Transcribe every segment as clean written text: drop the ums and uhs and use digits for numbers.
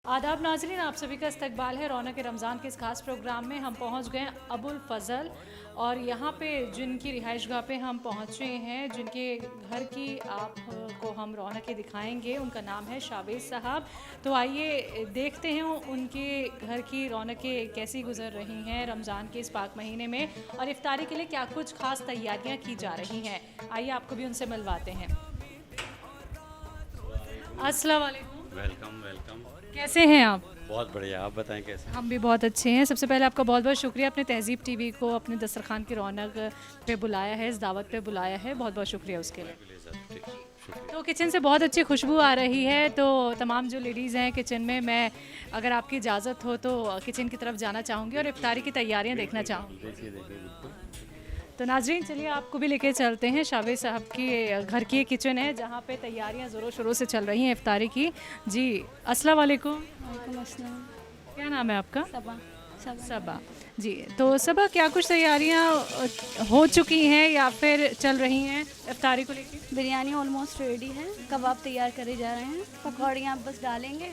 आदाब नाज़रीन, आप सभी का इस्तकबाल है रौनक रमज़ान के इस खास प्रोग्राम में। हम पहुंच गए अबुल फ़ज़ल और यहाँ पे जिनकी रिहाइश गाह पे हम पहुँचे हैं, जिनके घर की आपको हम रौनकें दिखाएंगे, उनका नाम है शावेज़ साहब। तो आइए देखते हैं उनके घर की रौनकें कैसी गुजर रही हैं रमज़ान के इस पाक महीने में, और इफ्तारी के लिए क्या कुछ ख़ास तैयारियाँ की जा रही हैं। आइए आपको भी उनसे मिलवाते हैं। अस्सलाम वालेकुम। Welcome welcome. कैसे हैं आप? बहुत बढ़िया, आप बताएं कैसे? हम भी बहुत अच्छे हैं। सबसे पहले आपका बहुत बहुत शुक्रिया, अपने तहज़ीब टीवी को अपने दस्तरखान की रौनक पे बुलाया है, इस दावत पे बुलाया है, बहुत बहुत शुक्रिया उसके लिए। तो किचन से बहुत अच्छी खुशबू आ रही है, तो तमाम जो लेडीज़ हैं किचन में, मैं अगर आपकी इजाज़त हो तो किचन की तरफ जाना चाहूँगी और इफ्तारी की तैयारियाँ देखना चाहूँगी। देखिए देखिए बिल्कुल। तो नाज़रीन चलिए आपको भी लेके चलते हैं। शावेज़ साहब की घर की किचन है जहाँ पे तैयारियाँ ज़ोरों शोरों से चल रही हैं इफ्तारी की। जी अस्सलाम वालेकुम। वालेकुम अस्सलाम। क्या नाम है आपका? सबा। सबा जी। तो सबा, क्या कुछ तैयारियाँ हो चुकी हैं या फिर चल रही हैं इफ्तारी को लेके? बिरयानी ऑलमोस्ट रेडी है, कबाब तैयार करे जा रहे हैं, पकौड़ियाँ बस डालेंगे,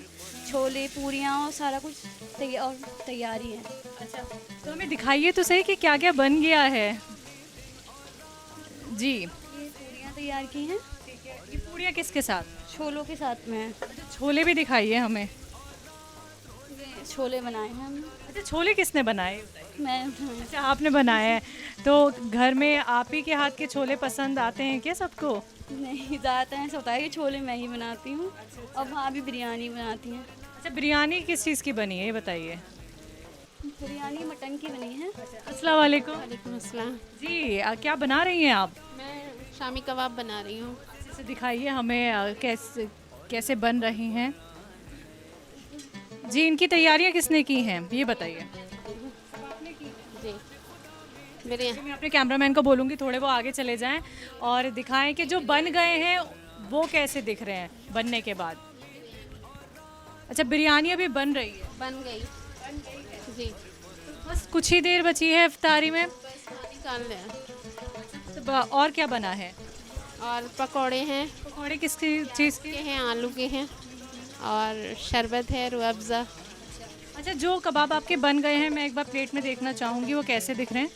छोले पूरियाँ और सारा कुछ तैयारी है। अच्छा, तो हमें दिखाइए तो सही कि क्या क्या बन गया है। जी ये पूरियाँ तैयार की हैं, ठीक है। ये पूरियाँ किसके साथ? छोलों के साथ में है। अच्छा, छोले भी दिखाइए हमें। ये छोले बनाए हैं हमने। अच्छा, छोले किसने बनाए? मैं अच्छा, आपने बनाए हैं। तो घर में आप ही के हाथ के छोले पसंद आते हैं क्या सबको? नहीं, ज़्यादातर ऐसा होता है कि छोले मैं ही बनाती हूँ और वहाँ भी बिरयानी बनाती हैं। अच्छा, बिरयानी किस चीज़ की बनी है ये बताइए। बिरयानी मटन की बनी है। अस्सलाम वालेकुम। वालेकुम अस्सलाम। जी क्या बना रही हैं आप? मैं शामी कबाब बना रही हूँ। अच्छे से दिखाइए हमें कैसे कैसे बन रही हैं। जी, इनकी तैयारियां किसने की हैं ये बताइए। जी बिरयानी मैं अपने कैमरामैन को बोलूँगी थोड़े वो आगे चले जाएं और दिखाएं कि जो बन गए हैं वो कैसे दिख रहे हैं बनने के बाद। अच्छा, बिरयानी अभी बन रही है? बन गई। जी बस कुछ ही देर बची है इफ्तारी में। निकाल लें। तो और क्या बना है? और पकौड़े हैं, पकौड़े किस चीज़ के? के हैं आलू के हैं, और शरबत है रूह अफ़ज़ा। अच्छा, जो कबाब आपके बन गए हैं मैं एक बार प्लेट में देखना चाहूँगी वो कैसे दिख रहे हैं।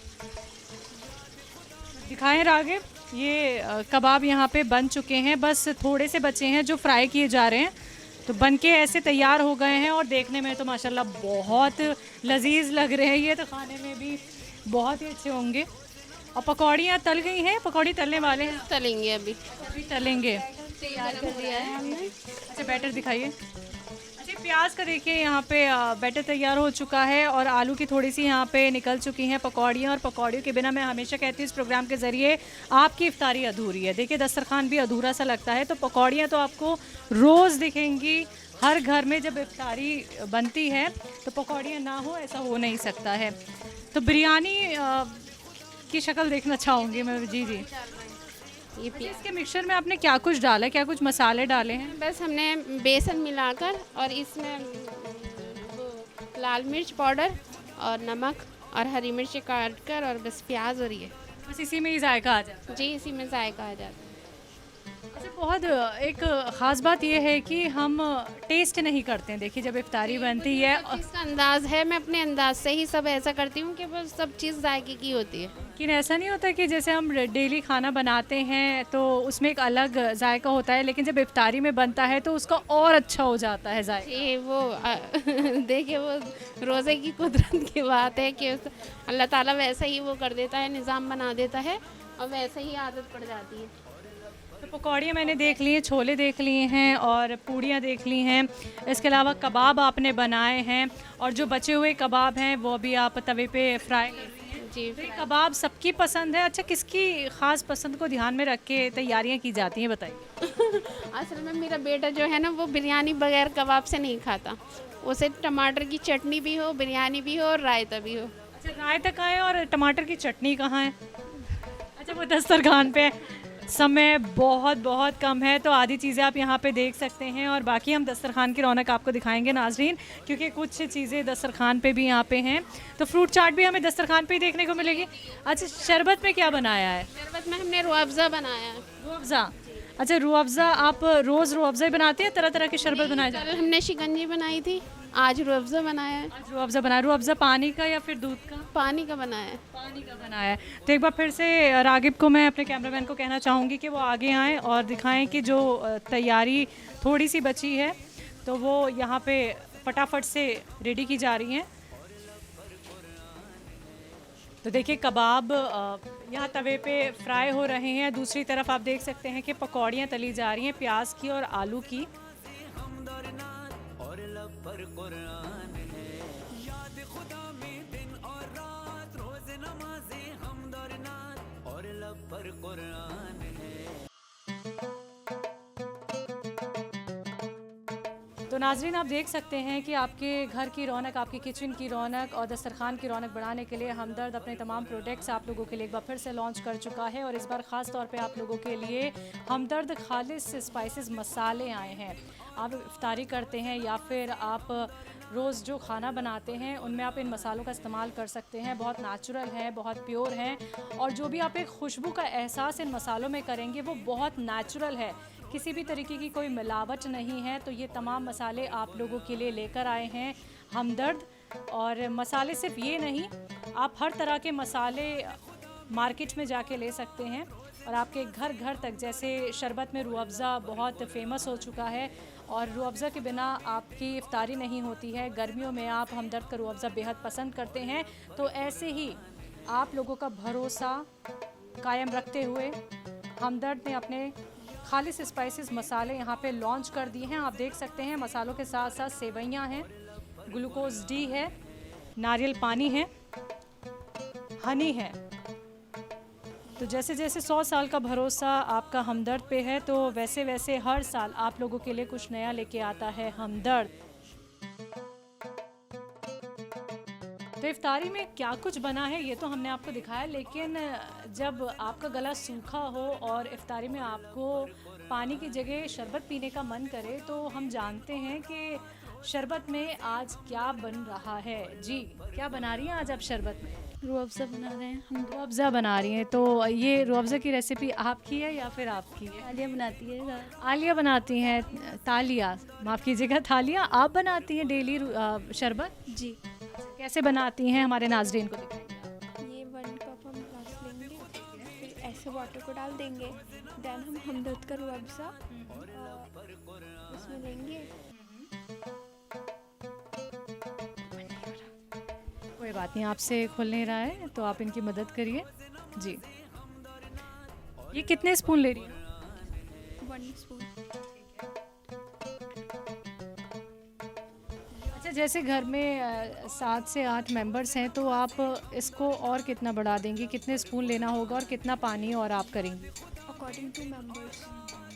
दिखाएं रागिब। ये कबाब यहाँ पे बन चुके हैं, बस थोड़े से बचे हैं जो फ्राई किए जा रहे हैं। तो बन के ऐसे तैयार हो गए हैं और देखने में तो माशाल्लाह बहुत लजीज लग रहे हैं। ये तो खाने में भी बहुत ही अच्छे होंगे। और पकौड़ियाँ तल गई हैं? पकौड़ी तलने वाले हैं? तलेंगे अभी। अभी तलेंगे। तैयार कर दिया है हमने। अच्छा, बैटर दिखाइए। अच्छा, प्याज का देखिए यहाँ पे बैटर तैयार हो चुका है और आलू की थोड़ी सी यहाँ पे निकल चुकी हैं पकौड़ियाँ। और पकौड़ियों के बिना मैं हमेशा कहती हूँ इस प्रोग्राम के ज़रिए आपकी इफ्तारी अधूरी है। देखिए दस्तरखान भी अधूरा सा लगता है। तो पकौड़ियाँ तो आपको रोज़ दिखेंगी हर घर में। जब इफ्तारी बनती है तो पकौड़ियाँ ना हो ऐसा हो नहीं सकता है। तो बिरयानी की शक्ल देखना चाहूँगी मैं। जी जी। ये अच्छा, इसके मिक्सचर में आपने क्या कुछ डाला है? क्या कुछ मसाले डाले हैं? बस हमने बेसन मिलाकर और इसमें वो लाल मिर्च पाउडर और नमक और हरी मिर्च काट कर और बस प्याज और ये, बस इसी में ही जायका आ जाता है। जी इसी में जायका आ जाता है। अच्छा, बहुत एक ख़ास बात यह है कि हम टेस्ट नहीं करते हैं। देखिए जब इफ्तारी बनती है इसका अंदाज़ है, मैं अपने अंदाज से ही सब ऐसा करती हूँ कि बस सब चीज़ जायके की होती है। लेकिन ऐसा नहीं होता कि जैसे हम डेली खाना बनाते हैं तो उसमें एक अलग जायका होता है, लेकिन जब इफ्तारी में बनता है तो उसका और अच्छा हो जाता है जायका। ये वो देखिए वो रोज़े की कुदरत की बात है कि अल्लाह ताला वैसा ही वो कर देता है, निज़ाम बना देता है और वैसे ही आदत पड़ जाती है। तो पकौड़ियाँ मैंने देख ली हैं, छोले देख लिए हैं और पूड़ियाँ देख ली हैं। इसके अलावा कबाब आपने बनाए हैं और जो बचे हुए कबाब हैं वो भी आप तवे पे फ्राई कर रही हैं। जी तो ये कबाब सबकी पसंद है? अच्छा, किसकी ख़ास पसंद को ध्यान में रख के तैयारियाँ की जाती हैं बताइए। असल में मेरा बेटा जो है ना वो बिरयानी बगैर कबाब से नहीं खाता। उसे टमाटर की चटनी भी हो, बिरयानी भी हो और रायता भी हो। अच्छा, रायता कहाँ है और टमाटर की चटनी कहाँ है? अच्छा, वो दस्तरखान पे है। समय बहुत बहुत कम है तो आधी चीज़ें आप यहाँ पे देख सकते हैं और बाकी हम दस्तरखान की रौनक आपको दिखाएंगे नाजरीन, क्योंकि कुछ चीज़ें दस्तरखान पे भी यहाँ पे हैं। तो फ्रूट चाट भी हमें दस्तरखान पे ही देखने को मिलेगी। अच्छा, शरबत में क्या बनाया है? शरबत में हमने रूह अफ़ज़ा बनाया है। रूह अफ़ज़ा। अच्छा, रूह अफ़ज़ा आप रोज़ रूह अफ़ज़ा ही बनाते हैं? तरह तरह के शरबत बनाए जाते कल हमने शिकंजी बनाई थी, आज रूह अफ़ज़ा बनाया है। हैं? आज रूह अफ़ज़ा बनाया। रूह अफ़ज़ा पानी का या फिर दूध का? पानी का बनाया है। पानी का बनाया है। तो एक बार फिर से रागिब को मैं अपने कैमरामैन को कहना चाहूँगी कि वो आगे आएँ और दिखाएं कि जो तैयारी थोड़ी सी बची है तो वो यहाँ पे फटाफट से रेडी की जा रही हैं। तो देखिए कबाब यहाँ तवे पे फ्राई हो रहे हैं। दूसरी तरफ आप देख सकते हैं कि पकौड़ियाँ तली जा रही हैं प्याज की और आलू की। तो नाजरीन आप देख सकते हैं कि आपके घर की रौनक, आपकी किचन की रौनक और दस्तरखान की रौनक बढ़ाने के लिए हमदर्द अपने तमाम प्रोडक्ट्स आप लोगों के लिए एक बार फिर से लॉन्च कर चुका है और इस बार ख़ास तौर पे आप लोगों के लिए हमदर्द खालिस स्पाइसेस मसाले आए हैं। आप इफ्तारी करते हैं या फिर आप रोज़ जो खाना बनाते हैं उनमें आप इन मसालों का इस्तेमाल कर सकते हैं। बहुत नेचुरल है, बहुत प्योर हैं और जो भी आप एक खुशबू का एहसास इन मसालों में करेंगे वो बहुत नेचुरल है, किसी भी तरीके की कोई मिलावट नहीं है। तो ये तमाम मसाले आप लोगों के लिए लेकर आए हैं हमदर्द। और मसाले सिर्फ ये नहीं, आप हर तरह के मसाले मार्केट में जाके ले सकते हैं और आपके घर घर तक। जैसे शरबत में रूह अफ़ज़ा बहुत फेमस हो चुका है और रूह अफ़ज़ा के बिना आपकी इफ्तारी नहीं होती है। गर्मियों में आप हमदर्द का रूह अफ़ज़ा बेहद पसंद करते हैं। तो ऐसे ही आप लोगों का भरोसा कायम रखते हुए हमदर्द ने अपने खालिस स्पाइसेस मसाले यहाँ पे लॉन्च कर दिए हैं। आप देख सकते हैं मसालों के साथ साथ सेवइयाँ हैं, ग्लूकोज डी है, नारियल पानी है, हनी है। तो जैसे जैसे 100 साल का भरोसा आपका हमदर्द पे है तो वैसे वैसे हर साल आप लोगों के लिए कुछ नया लेके आता है हमदर्द। तो इफ्तारी में क्या कुछ बना है ये तो हमने आपको दिखाया, लेकिन जब आपका गला सूखा हो और इफ्तारी में आपको पानी की जगह शरबत पीने का मन करे तो हम जानते हैं कि शरबत में आज क्या बन रहा है। जी, क्या बना रही हैं आज आप शरबत में? रूह अफ़ज़ा बना रहे हैं हम। रूह अफ़ज़ा बना रही हैं। तो ये रूह अफ़ज़ा की रेसिपी आपकी है या फिर आपकी है? आलिया बनाती है। आलिया बनाती हैं। तालिया, माफ़ कीजिएगा, थालिया आप बनाती हैं डेली शरबत? जी। कैसे बनाती हैं हमारे नाजरीन को दिखाएंगे? ये 1 कप हम रस लेंगे, फिर ऐसे वाटर को डाल देंगे, देन हम हमदर्द का रूह अफ़ज़ा इसमें लेंगे। कोई बात नहीं, आपसे खुल नहीं रहा है तो आप इनकी मदद करिए। जी, ये कितने स्पून ले रही हैं? 1 स्पून। अच्छा, जैसे घर में 7 से 8 मेंबर्स हैं तो आप इसको और कितना बढ़ा देंगी? कितने स्पून लेना होगा और कितना पानी और आप करेंगी? अकॉर्डिंग टू मेंबर्स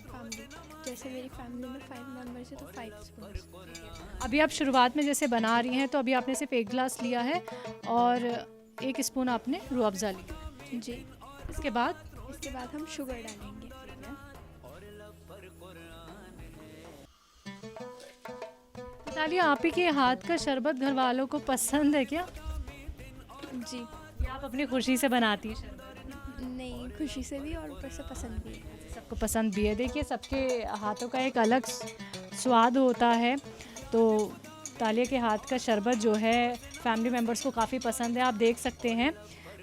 फैमिली, जैसे मेरी फैमिली में 5 मेंबर्स है तो 5 स्पून। अभी आप शुरुआत में जैसे बना रही हैं तो अभी आपने सिर्फ 1 गिलास लिया है और 1 स्पून आपने रूह अफ़ज़ा लिया। जी। इसके बाद हम शुगर डालेंगे। तालिया, आप ही के हाथ का शरबत घर वालों को पसंद है क्या? जी। या आप अपनी खुशी से बनाती हैं शरबत? नहीं, खुशी से भी और ऊपर से पसंद भी है। सबको पसंद भी है। देखिए सबके हाथों का एक अलग स्वाद होता है। तो तालिया के हाथ का शरबत जो है फैमिली मेम्बर्स को काफ़ी पसंद है, आप देख सकते हैं।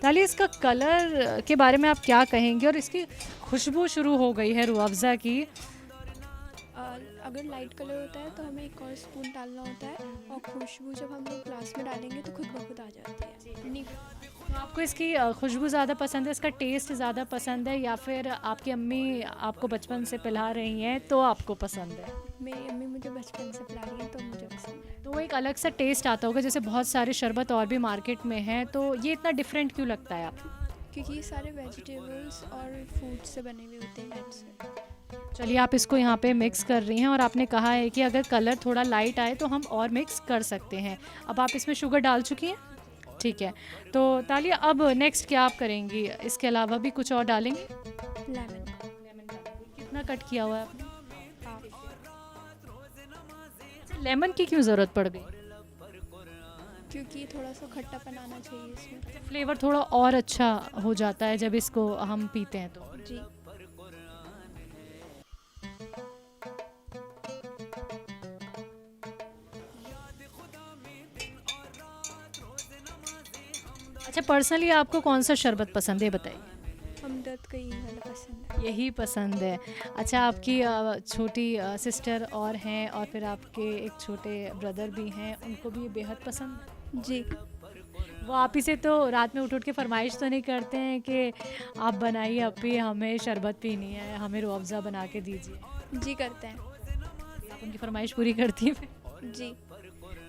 तालिया, इसका कलर के बारे में आप क्या कहेंगे? और इसकी खुशबू शुरू हो गई है रूह अफ़ज़ा की। अगर लाइट कलर होता है तो हमें 1 और स्पून डालना होता है और खुशबू जब हम लोग ग्लास में डालेंगे तो खुद ब खुद आ जाती है। नहीं, तो आपको इसकी खुशबू ज़्यादा पसंद है, इसका टेस्ट ज़्यादा पसंद है, या फिर आपकी अम्मी आपको बचपन से पिला रही हैं तो आपको पसंद है? मेरी अम्मी मुझे बचपन से पिला रही है तो मुझे पसंद है। तो वो एक अलग सा टेस्ट आता होगा, जैसे बहुत सारे शरबत और भी मार्केट में हैं, तो ये इतना डिफरेंट क्यों लगता है आपको? क्योंकि ये सारे वेजिटेबल्स और फ्रूट से बने हुए होते हैं, नट्स से। चलिए आप इसको यहाँ पे मिक्स कर रही हैं और आपने कहा है कि अगर कलर थोड़ा लाइट आए तो हम और मिक्स कर सकते हैं। अब आप इसमें शुगर डाल चुकी हैं, ठीक है। तो तालिया अब नेक्स्ट क्या आप करेंगी? इसके अलावा भी कुछ और डालेंगे? लेमन कितना कट किया हुआ है आपने? हाफ, अच्छा, लेमन की क्यों ज़रूरत पड़ गई? क्योंकि थोड़ा सा खट्टापन आना चाहिए इसमें। फ्लेवर थोड़ा और अच्छा हो जाता है जब इसको हम पीते हैं तो। जी। अच्छा, पर्सनली आपको कौन सा शरबत पसंद है, बताइए? हमदर्द का ही वाला पसंद है। यही पसंद है। अच्छा, आपकी छोटी सिस्टर और हैं और फिर आपके एक छोटे ब्रदर भी हैं, उनको भी ये बेहद पसंद है? जी। वो आप ही से तो रात में उठ के फरमाइश तो नहीं करते हैं कि आप बनाइए अपी, हमें शरबत पीनी है, हमें रूह अफ़ज़ा बना के दीजिए? जी करते हैं। आप उनकी फरमाइश पूरी करती हैं फिर? जी।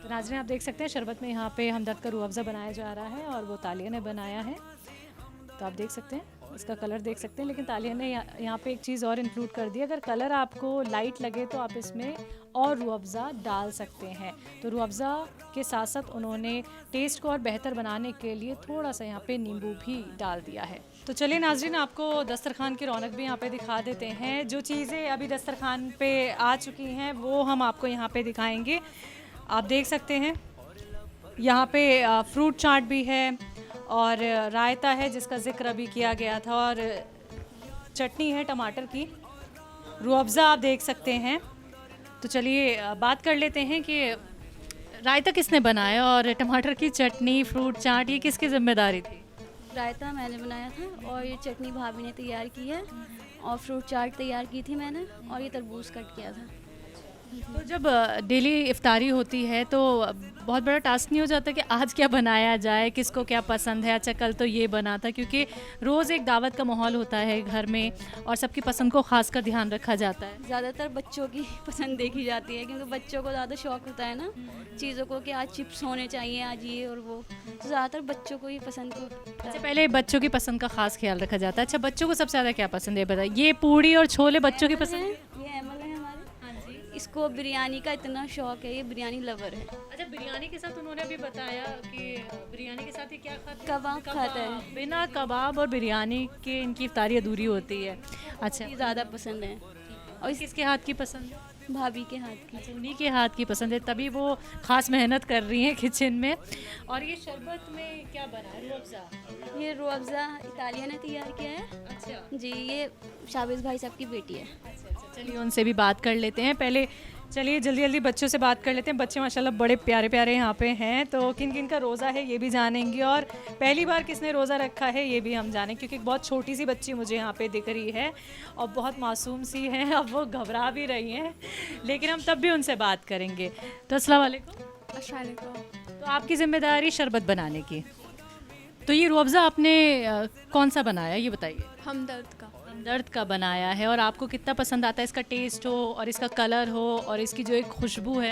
तो नाज़रीन, आप देख सकते हैं शरबत में यहाँ पे हमदर्द का रूह अफ़ज़ा बनाया जा रहा है और वो तालिया ने बनाया है। तो आप देख सकते हैं, इसका कलर देख सकते हैं, लेकिन तालिया ने यहाँ पे एक चीज़ और इंक्लूड कर दी। अगर कलर आपको लाइट लगे तो आप इसमें और रूह अफ़ज़ा डाल सकते हैं। तो रूह अफ़ज़ा के साथ साथ उन्होंने टेस्ट को और बेहतर बनाने के लिए थोड़ा सा यहाँ पे नींबू भी डाल दिया है। तो चलिए नाज़रीन, आपको दस्तरखान की रौनक भी यहाँ पे दिखा देते हैं। जो चीज़ें अभी दस्तरखान पे आ चुकी हैं वो हम आपको यहाँ पे दिखाएंगे। आप देख सकते हैं यहाँ पे फ्रूट चाट भी है और रायता है जिसका ज़िक्र अभी किया गया था, और चटनी है टमाटर की, रूह अफ़ज़ा आप देख सकते हैं। तो चलिए बात कर लेते हैं कि रायता किसने बनाया और टमाटर की चटनी, फ्रूट चाट, ये किसकी ज़िम्मेदारी थी? रायता मैंने बनाया था और ये चटनी भाभी ने तैयार की है और फ्रूट चाट तैयार की थी मैंने, और ये तरबूज कट किया था। तो जब डेली इफ्तारी होती है तो बहुत बड़ा टास्क नहीं हो जाता कि आज क्या बनाया जाए, किसको क्या पसंद है, अच्छा कल तो ये बना था, क्योंकि रोज़ एक दावत का माहौल होता है घर में और सबकी पसंद को खास कर ध्यान रखा जाता है। ज़्यादातर बच्चों की पसंद देखी जाती है क्योंकि बच्चों को ज़्यादा शौक होता है ना चीज़ों को, कि आज चिप्स होने चाहिए, आज ये और वो, तो ज़्यादातर बच्चों को ही पसंद को। अच्छा, पहले बच्चों की पसंद का खास ख्याल रखा जाता है। अच्छा, बच्चों को सबसे ज़्यादा क्या पसंद है, बताइए? ये पूड़ी और छोले बच्चों की पसंद है? ये अमल है हमारे। इसको बिरयानी का इतना शौक है, ये बिरयानी लवर है। अच्छा, बिरयानी के साथ उन्होंने अभी बताया कि बिरयानी के साथ ये क्या खाते हैं? कबाब खाता है। बिना कबाब और बिरयानी के इनकी इफ्तारी अधूरी होती है। अच्छा, ये ज़्यादा पसंद है और किसके हाथ की पसंद है? भाभी के हाथ की। अच्छा, उन्हीं के हाथ की पसंद है, तभी वो खास मेहनत कर रही हैं किचन में। और ये शरबत में क्या बना है? रूह अफ़ज़ा? ये रूह अफ़ज़ा इतालिया ने तैयार किया है। अच्छा जी, ये शाबिज़ भाई साहब की बेटी है। अच्छा, चलिए उनसे भी बात कर लेते हैं। पहले चलिए जल्दी जल्दी बच्चों से बात कर लेते हैं। बच्चे माशाल्लाह बड़े प्यारे प्यारे यहाँ पे हैं, तो किन किन का रोज़ा है ये भी जानेंगे, और पहली बार किसने रोज़ा रखा है ये भी हम जानें, क्योंकि एक बहुत छोटी सी बच्ची मुझे यहाँ पे दिख रही है और बहुत मासूम सी है। अब वो घबरा भी रही हैं, लेकिन हम तब भी उनसे बात करेंगे। तो अस्सलाम वालेकुम। अस्सलाम वालेकुम। तो आपकी ज़िम्मेदारी शरबत बनाने की, तो ये रूह अफ़ज़ा आपने कौन सा बनाया ये बताइए? हमदर्द का। हमदर्द का बनाया है, और आपको कितना पसंद आता है? इसका टेस्ट हो और इसका कलर हो और इसकी जो एक खुशबू है।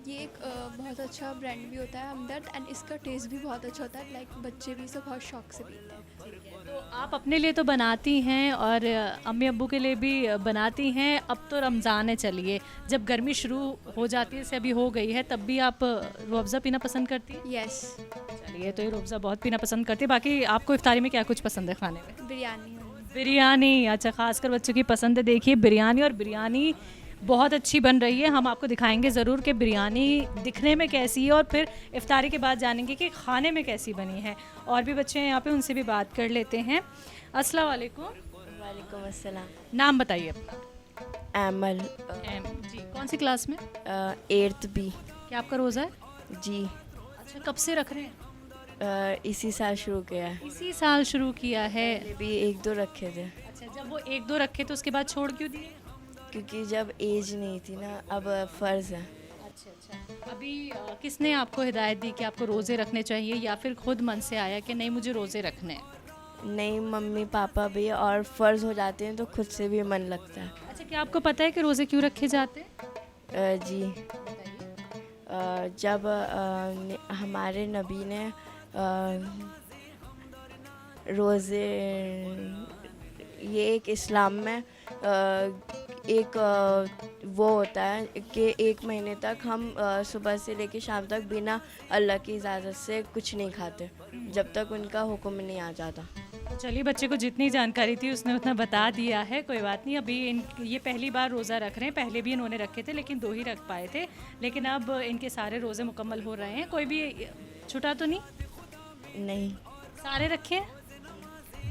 ये एक बहुत अच्छा ब्रांड भी होता है हमदर्द, एंड इसका टेस्ट भी बहुत अच्छा होता है। लाइक बच्चे भी इसे बहुत शौक से पीते हैं। तो आप अपने लिए तो बनाती हैं और अम्मी अब्बू के लिए भी बनाती हैं। अब तो रमज़ान है, चलिए जब गर्मी शुरू हो जाती है, से अभी हो गई है, तब भी आप रूह अफ़ज़ा पीना पसंद करती हैं? यस। चलिए, तो ये रूह अफ़ज़ा बहुत पीना पसंद करती है। बाकी आपको इफ्तारी में क्या कुछ पसंद है खाने में? बिरयानी। बिरयानी, अच्छा, खासकर बच्चों की पसंद है। देखिए बिरयानी, और बिरयानी बहुत अच्छी बन रही है। हम आपको दिखाएंगे ज़रूर कि बिरयानी दिखने में कैसी है, और फिर इफ्तारी के बाद जानेंगे कि खाने में कैसी बनी है। और भी बच्चे हैं यहाँ पे, उनसे भी बात कर लेते हैं। अस्सलाम वालेकुम। वालेकुम अस्सलाम। नाम बताइए अपना। एमल। जी, कौन सी क्लास में? 8th B. क्या आपका रोज़ा है? जी। अच्छा, कब से रख रहे हैं? इसी साल शुरू किया है। इसी साल शुरू किया है। पहले भी 1-2 रखे थे, अच्छा, जब वो 1-2 रखे तो उसके बाद छोड़ क्यों दिए? क्योंकि जब एज नहीं थी ना, अब फ़र्ज़ है। अच्छा अच्छा, अभी किसने आपको हिदायत दी कि आपको रोज़े रखने चाहिए, या फिर खुद मन से आया कि नहीं मुझे रोज़े रखने हैं? नहीं, मम्मी पापा भी, और फ़र्ज़ हो जाते हैं तो खुद से भी मन लगता है। अच्छा, क्या आपको पता है कि रोज़े क्यों रखे जाते हैं? जी। जब हमारे नबी ने रोज़े, ये एक इस्लाम में एक वो होता है कि 1 महीने तक हम सुबह से लेकर शाम तक बिना अल्लाह की इजाज़त से कुछ नहीं खाते, जब तक उनका हुक्म नहीं आ जाता। चलिए, बच्चे को जितनी जानकारी थी उसने उतना बता दिया है, कोई बात नहीं। अभी ये पहली बार रोज़ा रख रहे हैं, पहले भी इन्होंने रखे थे लेकिन 2 ही रख पाए थे, लेकिन अब इनके सारे रोज़े मुकम्मल हो रहे हैं। कोई भी छूटा तो नहीं? नहीं। सारे रखे हैं?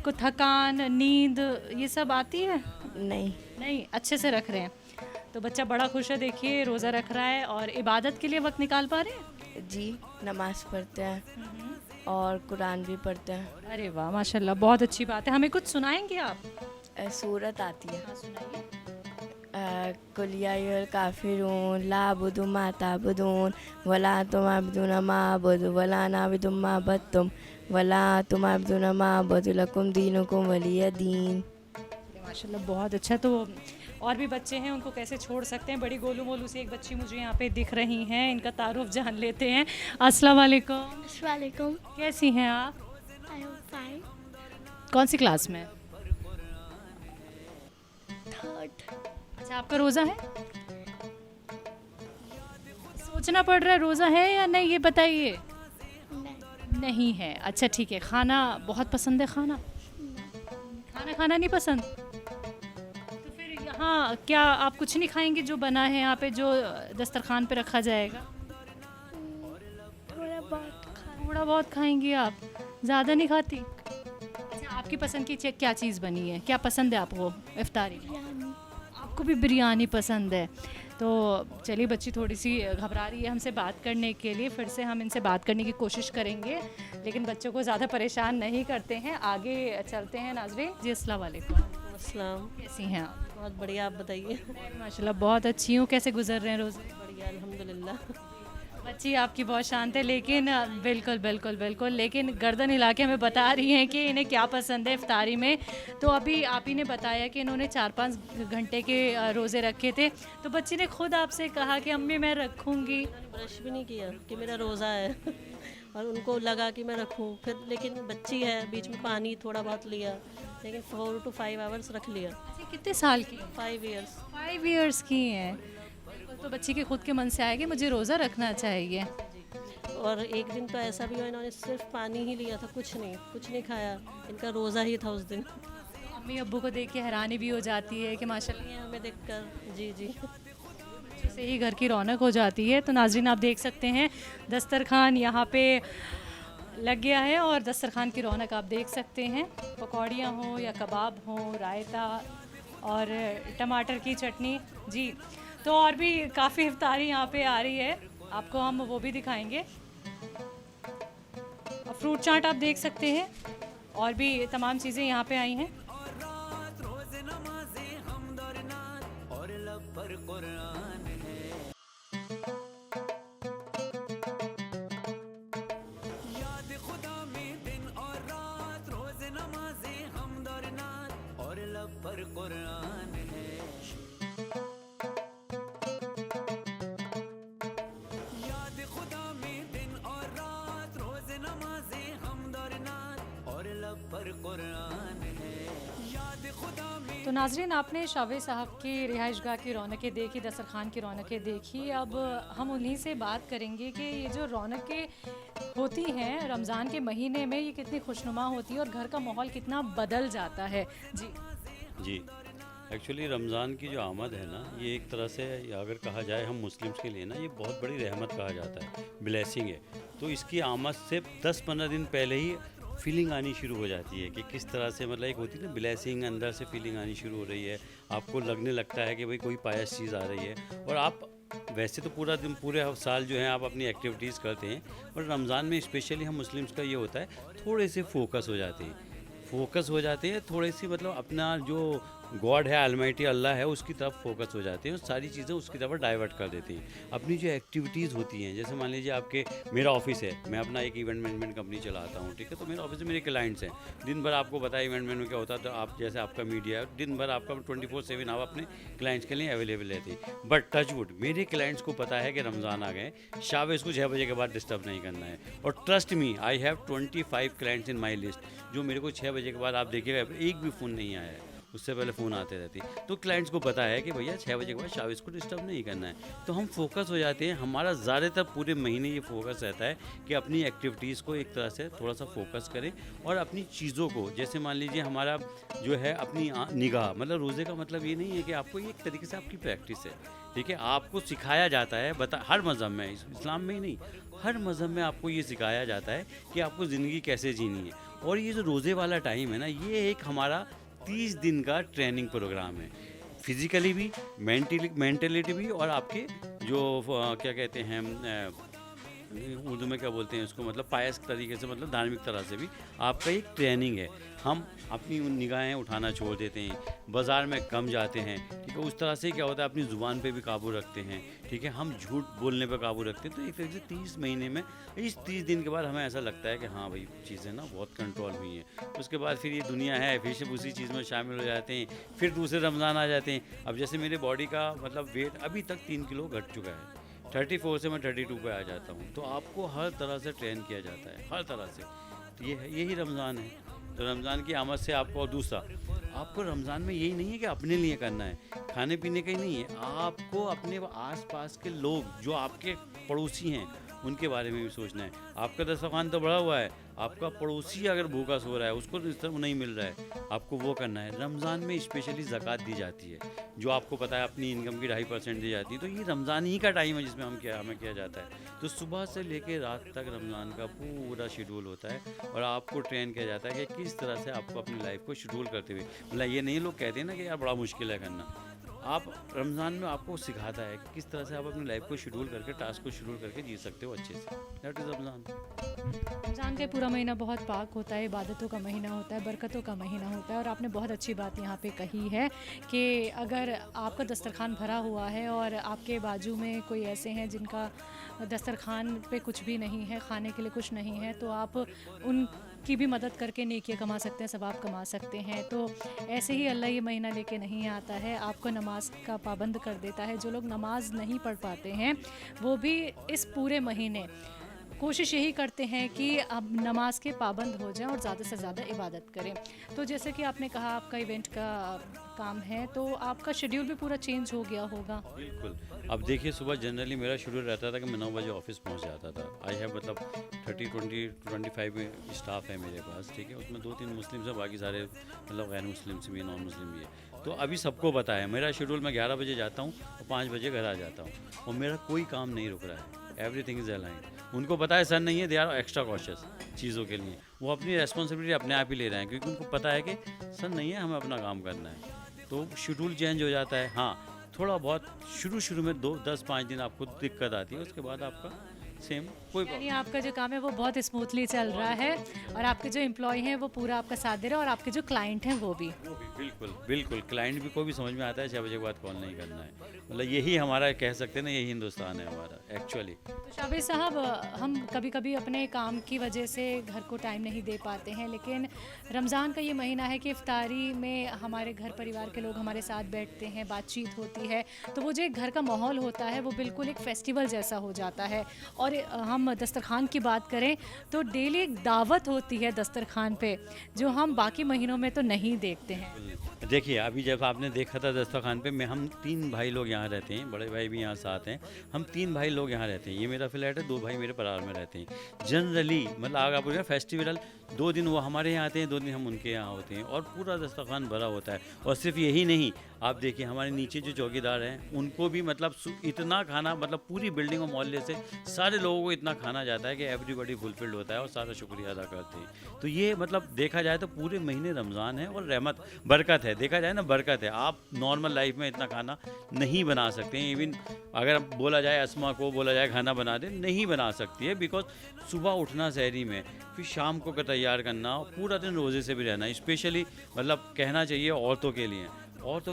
को थकान, नींद ये सब आती है? नहीं। नहीं, अच्छे से रख रहे हैं। तो बच्चा बड़ा खुश है, देखिए रोज़ा रख रहा है और इबादत के लिए वक्त निकाल पा रहे हैं? जी, नमाज़ पढ़ते हैं और कुरान भी पढ़ते हैं। अरे वाह, माशाल्लाह, बहुत अच्छी बात है। हमें कुछ सुनाएंगे आप? सूरत आती है, हाँ, सुनाइए। कुल या अय्युहल काफिरून ला अअबुदु मा ताबुदून वला तुम अअबुदून मा अअबुदु वला अना अअबुदु मा अअबदतुम वला तुम अअबुदून मा अअबुदु लकुम दीनुकुम वलिय दीन। माशाल्लाह, बहुत अच्छा। तो और भी बच्चे हैं, उनको कैसे छोड़ सकते हैं। बड़ी गोलू मोलू सी एक बच्ची मुझे यहाँ पे दिख रही हैं, इनका तारुफ जान लेते हैं। अस्सलाम वालेकुम। अस्सलामुअलैकुम। कैसी हैं आप? I am fine. कौन सी क्लास में? 3rd। अच्छा, आपका रोज़ा है? सोचना पड़ रहा है रोज़ा है या नहीं, ये बताइए। नहीं है, अच्छा ठीक है। खाना बहुत पसंद है? खाना खाना नहीं पसंद? तो फिर यहाँ क्या आप कुछ नहीं खाएंगे जो बना है यहाँ पे, जो दस्तरखान पे रखा जाएगा? थोड़ा बहुत खाएंगी आप, ज़्यादा नहीं खाती? अच्छा, आपकी पसंद की क्या चीज़ बनी है, क्या पसंद है आपको इफ्तारी में? आपको भी बिरयानी पसंद है? तो चलिए, बच्ची थोड़ी सी घबरा रही है हमसे बात करने के लिए, फिर से हम इनसे बात करने की कोशिश करेंगे, लेकिन बच्चों को ज़्यादा परेशान नहीं करते हैं। आगे चलते हैं। नाज़रीन जी, अस्सलाम वालेकुम। अस्सलाम। कैसी हैं आप? बहुत बढ़िया, आप बताइए। माशाल्लाह, बहुत अच्छी हूँ। कैसे गुजर रहे हैं रोज़े? बढ़िया, अल्हम्दुलिल्लाह। बच्ची आपकी बहुत शांत है, लेकिन बिल्कुल बिल्कुल बिल्कुल, लेकिन गर्दन हिला के हमें बता रही हैं कि इन्हें क्या पसंद है इफ्तारी में। तो अभी आप ही ने बताया कि इन्होंने 4-5 घंटे के रोज़े रखे थे, तो बच्ची ने खुद आपसे कहा कि अम्मी मैं रखूँगी। ब्रश भी नहीं किया कि मेरा रोज़ा है और उनको लगा कि मैं रखूँ, फिर लेकिन बच्ची है, बीच में पानी थोड़ा बहुत लिया, लेकिन 4 to 5 आवर्स रख लिया। अच्छा, कितने साल की? 5 इयर्स। 5 इयर्स की हैं। तो बच्ची के खुद के मन से आया कि मुझे रोज़ा रखना चाहिए। और एक दिन तो ऐसा भी हुआ, इन्होंने सिर्फ पानी ही लिया था, कुछ नहीं खाया, इनका रोज़ा ही था उस दिन। अम्मी अब्बू को देख के हैरानी भी हो जाती है कि माशाल्लाह, ये हमें देखकर जी बच्चों से ही घर की रौनक हो जाती है। तो नाज़रीन, आप देख सकते हैं दस्तरखान यहाँ पे लग गया है और दस्तरखान की रौनक आप देख सकते हैं। पकौड़ियाँ हों या कबाब हों, रायता और टमाटर की चटनी जी। तो और भी काफ़ी इफ्तारी यहाँ पे आ रही है, आपको हम वो भी दिखाएंगे। और फ्रूट चाट आप देख सकते हैं, और भी तमाम चीज़ें यहाँ पे आई हैं। तो नाज़रीन, आपने शावे साहब की रिहाइशगाह की रौनकें देखी, दस्तरखान की रौनकें देखी। अब हम उन्हीं से बात करेंगे कि ये जो रौनकें होती हैं रमज़ान के महीने में, ये कितनी खुशनुमा होती है और घर का माहौल कितना बदल जाता है। जी एक्चुअली रमज़ान की जो आमद है ना, ये एक तरह से अगर कहा जाए हम मुस्लिम्स के लिए ना, ये बहुत बड़ी रहमत कहा जाता है, ब्लेसिंग है। तो इसकी आमद से 10-15 दिन पहले ही फीलिंग आनी शुरू हो जाती है कि किस तरह से, मतलब एक होती है ना ब्लेसिंग, अंदर से फीलिंग आनी शुरू हो रही है, आपको लगने लगता है कि भाई कोई पायस चीज़ आ रही है। और आप वैसे तो पूरा दिन पूरे साल जो है आप अपनी एक्टिविटीज़ करते हैं, और रमज़ान में स्पेशली हम मुस्लिम्स का ये होता है थोड़े से फोकस हो जाते हैं, थोड़ी सी मतलब अपना जो गॉड है, अलमाइटी अल्लाह है, उसकी तरफ फोकस हो जाते हैं और सारी चीज़ें उसकी तरफ डाइवर्ट कर देती हैं। अपनी जो एक्टिविटीज़ होती हैं, जैसे मान लीजिए आपके, मेरा ऑफिस है, मैं अपना एक इवेंट मैनेजमेंट कंपनी चलाता हूँ, ठीक है। तो मेरे ऑफिस में मेरे क्लाइंट्स हैं, दिन भर आपको पता है इवेंट मैनेजमेंट में क्या होता है। तो आप जैसे आपका मीडिया है, दिन भर आपका 24/7 आप अपने क्लाइंट्स के लिए अवेलेबल रहती है। बट टचवुड, मेरे क्लाइंट्स को पता है कि रमज़ान आ गए, शाबाश को 6 बजे के बाद डिस्टर्ब नहीं करना है। और trust me, I have 25 clients in my list, जो मेरे को 6 बजे के बाद आप देखिएगा एक भी फ़ोन नहीं आया है। उससे पहले फ़ोन आते रहती है। तो क्लाइंट्स को पता है कि भैया 6 बजे के बाद शाविज़ को डिस्टर्ब नहीं करना है, तो हम फोकस हो जाते हैं। हमारा ज़्यादातर पूरे महीने ये फोकस रहता है कि अपनी एक्टिविटीज़ को एक तरह से थोड़ा सा फोकस करें और अपनी चीज़ों को, जैसे मान लीजिए हमारा जो है अपनी निगाह, मतलब रोज़े का मतलब ये नहीं है कि आपको ये एक तरीके से आपकी प्रैक्टिस है, ठीक है। आपको सिखाया जाता है, हर मज़हब में, इस्लाम में ही नहीं, हर मज़हब में आपको ये सिखाया जाता है कि आपको ज़िंदगी कैसे जीनी है। और ये जो रोज़े वाला टाइम है ना, ये एक हमारा 30 दिन का ट्रेनिंग प्रोग्राम है, फिज़िकली भी, मेंटलिटी भी, और आपके जो क्या कहते हैं उर्दू में क्या बोलते हैं उसको, मतलब पायस तरीके से, मतलब धार्मिक तरह से भी आपका एक ट्रेनिंग है। हम अपनी उन निगाहें उठाना छोड़ देते हैं, बाज़ार में कम जाते हैं, ठीक है। उस तरह से क्या होता है, अपनी ज़ुबान पे भी काबू रखते हैं, ठीक है। हम झूठ बोलने पे काबू रखते हैं। तो एक तरीके से 30 महीने में, इस 30 दिन के बाद हमें ऐसा लगता है कि हाँ भाई चीज़ें ना बहुत कंट्रोल हुई हैं। उसके बाद फिर ये दुनिया है, फिर से उसी चीज़ में शामिल हो जाते हैं, फिर दूसरे रमज़ान आ जाते हैं। अब जैसे मेरे बॉडी का मतलब वेट अभी तक 3 किलो घट चुका है, 34 से मैं 32 पे आ जाता हूँ। तो आपको हर तरह से ट्रेन किया जाता है, हर तरह से। तो ये है, यही रमज़ान है। तो रमज़ान की आमद से आपको, और दूसरा आपको रमज़ान में यही नहीं है कि अपने लिए करना है, खाने पीने का ही नहीं है, आपको अपने आस-पास के लोग जो आपके पड़ोसी हैं उनके बारे में भी सोचना है। आपका दस्तरखान तो बड़ा हुआ है, आपका पड़ोसी अगर भूखा सो रहा है, उसको रिश्ता नहीं मिल रहा है, आपको वो करना है। रमज़ान में स्पेशली ज़कात दी जाती है, जो आपको पता है अपनी इनकम की 2.5% दी जाती है। तो ये रमज़ान ही का टाइम है जिसमें हमें किया जाता है। तो सुबह से लेकर रात तक रमज़ान का पूरा शेड्यूल होता है और आपको ट्रेन किया जाता है कि किस तरह से आपको अपनी लाइफ को शेड्यूल करते हुए, मतलब ये नहीं लोग कहते हैं ना कि यार बड़ा मुश्किल है करना, आप रमज़ान में आपको सिखाता है कि किस तरह से आप अपनी लाइफ को शेड्यूल करके, टास्क को शेड्यूल करके जी सकते हो अच्छे से। That is Ramzan. रमज़ान का पूरा महीना बहुत पाक होता है, इबादतों का महीना होता है, बरकतों का महीना होता है। और आपने बहुत अच्छी बात यहाँ पे कही है कि अगर आपका दस्तरखान भरा हुआ है और आपके बाजू में कोई ऐसे हैं जिनका दस्तरखान पे कुछ भी नहीं है, खाने के लिए कुछ नहीं है, तो आप उनकी भी मदद करके नेकियां कमा सकते हैं, सवाब कमा सकते हैं। तो ऐसे ही अल्लाह ये महीना लेके नहीं आता है, आपको नमाज का पाबंद कर देता है। जो लोग नमाज नहीं पढ़ पाते हैं वो भी इस पूरे महीने कोशिश यही करते हैं कि अब नमाज के पाबंद हो जाएं और ज़्यादा से ज़्यादा इबादत करें। तो जैसे कि आपने कहा आपका इवेंट का काम है, तो आपका शेड्यूल भी पूरा चेंज हो गया होगा। बिल्कुल। अब देखिए, सुबह जनरली मेरा शेड्यूल रहता था कि मैं 9 बजे ऑफिस पहुंच जाता था। आई है मतलब 25 स्टाफ है मेरे पास, ठीक है। उसमें 2-3 मुस्लिम है, बाकी सारे मतलब गैर मुस्लिम भी, नॉन मुस्लिम भी है। तो अभी सबको पता है मेरा शेड्यूल, मैं 11 बजे जाता हूँ और 5 बजे घर आ जाता हूँ, और मेरा कोई काम नहीं रुक रहा है। Everything is aligned. उनको पता है सर नहीं है, दे आर एक्स्ट्रा कॉशियस चीज़ों के लिए, वो अपनी रेस्पॉन्सिबिलिटी अपने आप ही ले रहे हैं, क्योंकि उनको पता है कि सर नहीं है, हमें अपना काम करना है। तो शेड्यूल चेंज हो जाता है। हाँ, थोड़ा बहुत शुरू में 10-5 दिन आपको दिक्कत आती है, उसके बाद आपका सेम कोई यानी आपका जो काम है वो बहुत स्मूथली चल रहा है और आपके जो एम्प्लॉय हैं वो पूरा आपका साथ दे रहे हैं और आपके जो क्लाइंट हैं वो भी। बिल्कुल क्लाइंट भी को भी समझ में आता है 6 बजे के बाद कॉल नहीं करना है। मतलब यही हमारा, कह सकते हैं ना, यही हिंदुस्तान है हमारा एक्चुअली। तो शाबिर साहब, हम कभी कभी अपने काम की वजह से घर को टाइम नहीं दे पाते हैं, लेकिन रमज़ान का ये महीना है कि इफ्तारी में हमारे घर परिवार के लोग हमारे साथ बैठते हैं, बातचीत होती है, तो वो जो एक घर का माहौल होता है वो बिल्कुल एक फेस्टिवल जैसा हो जाता है। और हम दस्तरखान की बात करें तो डेली एक दावत होती है दस्तरखान पे, जो हम बाकी महीनों में तो नहीं देखते हैं। देखिए, अभी जब आपने देखा था दस्तरखान पे, हम 3 भाई लोग यहाँ रहते हैं, बड़े भाई भी यहाँ साथ हैं, हम 3 भाई लोग यहाँ रहते हैं। ये मेरा फ्लैट है, 2 भाई मेरे परार में रहते हैं। जनरली मतलब आप बोलिए फेस्टिवल 2 दिन वो हमारे यहाँ आते हैं, 2 दिन हम उनके यहाँ होते हैं, और पूरा दस्तरखान भरा होता है। और सिर्फ यही नहीं, आप देखिए हमारे नीचे जो चौकीदार हैं उनको भी मतलब इतना खाना, मतलब पूरी बिल्डिंग और मोहल्ले से सारे लोगों को इतना खाना जाता है कि एवरीबॉडी फुलफिल्ड होता है और सारा शुक्रिया अदा करते हैं। तो ये मतलब देखा जाए तो पूरे महीने रमज़ान है और रहमत बरकत है, देखा जाए ना बरकत है। आप नॉर्मल लाइफ में इतना खाना नहीं बना सकते हैं। इवन अगर बोला जाए अस्मा को बोला जाए खाना बना दे, नहीं बना सकती है, बिकॉज सुबह उठना सहरी में, फिर शाम को तैयार करना, पूरा दिन रोज़े से भी रहना, स्पेशली मतलब कहना चाहिए औरतों के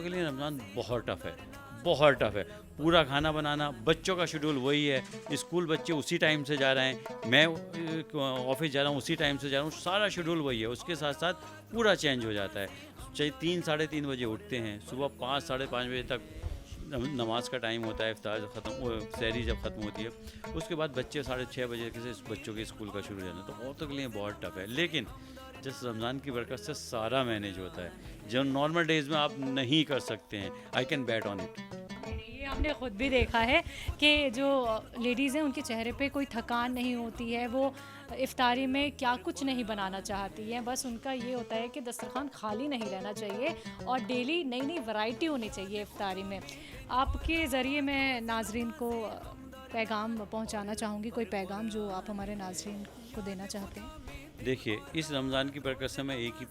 लिए रमज़ान बहुत टफ़ है, बहुत टफ़ है। पूरा खाना बनाना, बच्चों का शेड्यूल वही है, स्कूल बच्चे उसी टाइम से जा रहे हैं, मैं ऑफिस जा रहा हूँ उसी टाइम से जा रहा हूँ, सारा शेड्यूल वही है। उसके साथ साथ पूरा चेंज हो जाता है। चाहे 3-3:30 बजे उठते हैं, सुबह 5-5:30 बजे तक नमाज का टाइम होता है, इफ्तार जब ख़त्म, सहरी जब ख़त्म होती है, उसके बाद बच्चे 6:30 बजे से बच्चों के स्कूल का शुरू हो जाना। तो औरतों के लिए बहुत टफ़ है। लेकिन जिस रमज़ान की बरकत से सारा मैनेज होता है जो नॉर्मल डेज़ में आप नहीं कर सकते हैं। I can bat on it. ये हमने खुद भी देखा है कि जो लेडीज़ हैं उनके चेहरे पे कोई थकान नहीं होती है, वो इफ्तारी में क्या कुछ नहीं बनाना चाहती हैं, बस उनका ये होता है कि दस्तरखान खाली नहीं रहना चाहिए और डेली नई नई वैरायटी होनी चाहिए इफ्तारी में। आपके ज़रिए मैं नाजरीन को पैगाम पहुंचाना चाहूँगी, कोई पैगाम जो आप हमारे नाजरीन को देना चाहते हैं? देखिए, इस रमज़ान की बरकत से मैं एक ही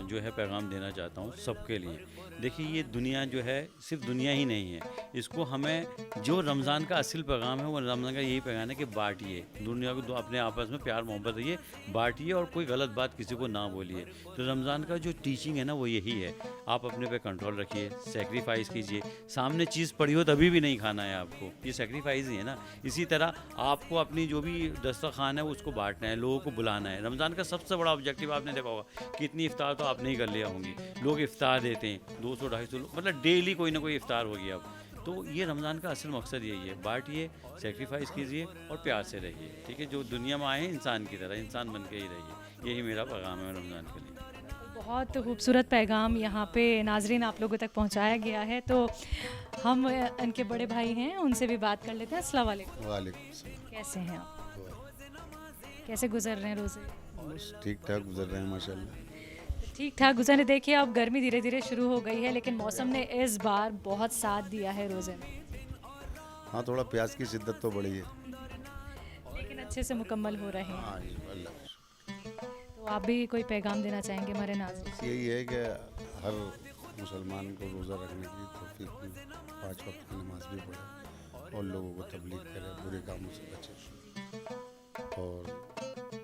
जो है पैगाम देना चाहता हूँ सबके लिए। देखिए, ये दुनिया जो है सिर्फ दुनिया ही नहीं है, इसको हमें जो रमज़ान का असल पैगाम है वो रमज़ान का यही पैगाम है कि बांटिए, दुनिया को अपने आपस में प्यार मोहब्बत रहिए, बांटिए और कोई गलत बात किसी को ना बोलिए। तो रमज़ान का जो टीचिंग है ना वो यही है, आप अपने पे कंट्रोल रखिए, सेक्रीफाइस कीजिए। सामने चीज़ पड़ी हो तभी भी नहीं खाना है आपको, ये सेक्रीफाइस ही है ना। इसी तरह आपको अपनी जो भी दस्तरखान है उसको बांटना है, लोगों को बुलाना है। रमज़ान का सबसे बड़ा ऑब्जेक्टिव आपने देखा होगा कि इतनी इफ्तार तो आपने ही कर लिया होंगी, लोग इफ्तार देते हैं 200-250 लोग, मतलब डेली कोई ना कोई इफ्तार होगी अब। तो ये रमज़ान का असल मकसद यही है, बांटिए, सेक्रीफाइस कीजिए और प्यार से रहिए, ठीक है। जो दुनिया में आए इंसान की तरह इंसान बन के ही रहिए, यही मेरा पैगाम है रमज़ान के लिए। बहुत खूबसूरत पैगाम यहाँ पे नाजरीन आप लोगों तक पहुँचाया गया है। तो हम इनके बड़े भाई हैं, उनसे भी बात कर लेते हैं। अस्सलाम वालेकुम। वालेकुम सलाम। कैसे हैं आप? कैसे गुजर रहे हैं रोज़े? बस ठीक ठाक गुजर रहे हैं माशाल्लाह। ठीक ठाक गुजरने। देखिए अब गर्मी धीरे धीरे शुरू हो गई है, लेकिन मौसम ने इस बार बहुत साथ दिया है रोज़े में। हाँ, थोड़ा प्यास की शिद्दत तो बढ़ी है। लेकिन अच्छे से मुकम्मल हो रहे हैं। हाँ जी, अल्लाह का शुक्र। तो आप भी कोई पैगाम देना चाहेंगे हमारे नाज़रीन? बस यही है कि हर मुसलमान को रोज़ा रखने की तौफीक मिले, 5 वक्त की नमाज भी पढ़े और लोगों को तबलीग करे, बुरे कामों से बचे और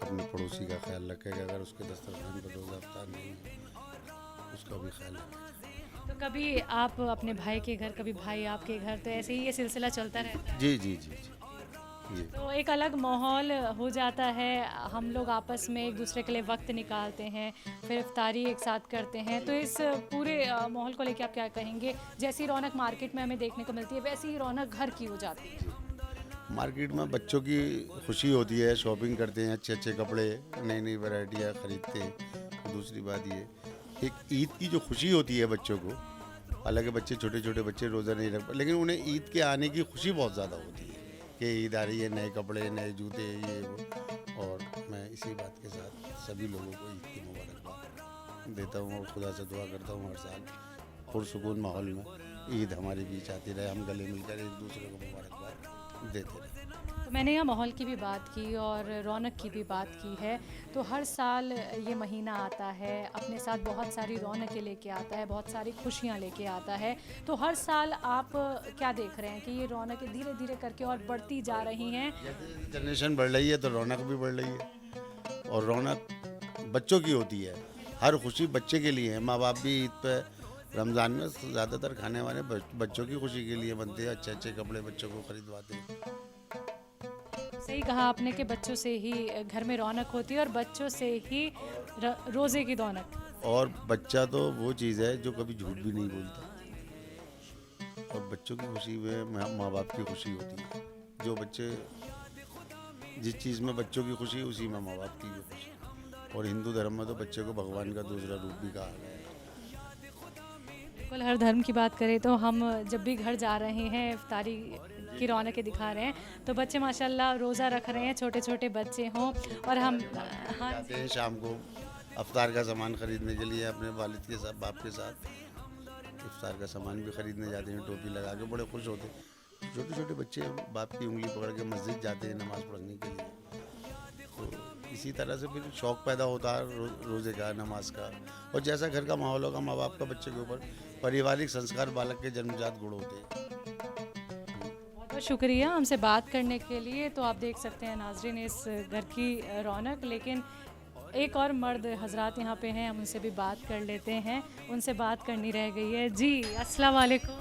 अपने पड़ोसी का ख्याल रखे कि अगर उसके दस्तरखान पर रोज़ा अफ्तार नहीं है उसका भी ख्याल रखें। तो कभी आप अपने भाई के घर, कभी भाई आपके घर, तो ऐसे ही ये सिलसिला चलता रहता है? जी जी जी जी जी। तो एक अलग माहौल हो जाता है, हम लोग आपस में एक दूसरे के लिए वक्त निकालते हैं, फिर इफ्तारी एक साथ करते हैं। तो इस पूरे माहौल को लेके आप क्या कहेंगे? जैसी रौनक मार्केट में हमें देखने को मिलती है वैसी ही रौनक घर की हो जाती है। मार्केट में बच्चों की खुशी होती है, शॉपिंग करते हैं, अच्छे अच्छे कपड़े, नई नई वैरायटियाँ ख़रीदते हैं। दूसरी बात ये, एक ईद की जो खुशी होती है बच्चों को, हालांकि बच्चे छोटे छोटे बच्चे रोज़ा नहीं रख पाते, लेकिन उन्हें ईद के आने की खुशी बहुत ज़्यादा होती है कि ईद आ रही है, नए कपड़े, नए जूते, ये वो। और मैं इसी बात के साथ सभी लोगों को ईद की मुबारकबाद देता हूँ और खुदा से दुआ करता हूँ हर साल पुरसुकून माहौल में ईद हमारे बीच आती रहे, हम गले मिलकर एक दूसरे को मुबारकबाद देते रहे। तो मैंने यहाँ माहौल की भी बात की और रौनक की भी बात की है। तो हर साल ये महीना आता है, अपने साथ बहुत सारी रौनकें लेके आता है, बहुत सारी खुशियाँ लेके आता है। तो हर साल आप क्या देख रहे हैं कि ये रौनकें धीरे धीरे करके और बढ़ती जा रही हैं? जैसे जनरेशन बढ़ रही है तो रौनक भी बढ़ रही है और रौनक बच्चों की होती है, हर खुशी बच्चे के लिए है। माँ बाप भी ईद पे रमज़ान में ज़्यादातर खाने वाले बच्चों की खुशी के लिए बनते हैं, अच्छे अच्छे कपड़े बच्चों को खरीदवाते हैं। सही कहा आपने कि बच्चों से ही घर में रौनक होती है और बच्चों से ही रोज़े की रौनक। और बच्चा तो वो चीज़ है जो कभी झूठ भी नहीं बोलता और बच्चों की खुशी में माँ बाप की खुशी होती है। जो बच्चे जिस चीज़ में बच्चों की खुशी, उसी में माँ बाप की भी खुशी। और हिंदू धर्म में तो बच्चे को भगवान का दूसरा रूप भी कहा गया है। बिल्कुल, हर धर्म की बात करें तो हम जब भी घर जा रहे हैं, इफ्तारी की रौनकें दिखा रहे हैं, तो बच्चे माशाल्लाह रोज़ा रख रहे हैं, छोटे छोटे बच्चे हों और हम हाँ जाते हैं शाम को अफ्तार का सामान ख़रीदने के लिए अपने वालिद के साथ, बाप के साथ इफ्तार का सामान भी ख़रीदने जाते हैं, टोपी लगा के बड़े खुश होते हैं। छोटे छोटे बच्चे बाप की उंगली पकड़ के मस्जिद जाते हैं नमाज़ पढ़ने के लिए। तो इसी तरह से फिर शौक़ पैदा होता है रोज़े का, नमाज का। और जैसा घर का माहौल होगा, माँ बाप का बच्चे के ऊपर पारिवारिक संस्कार बालक के जन्मजात गुण होते हैं। बहुत शुक्रिया हमसे बात करने के लिए। तो आप देख सकते हैं नाजरीन इस घर की रौनक। लेकिन एक और मर्द हजरात यहाँ पे हैं, हम उनसे भी बात कर लेते हैं, उनसे बात करनी रह गई है। जी अस्सलाम वालेकुम,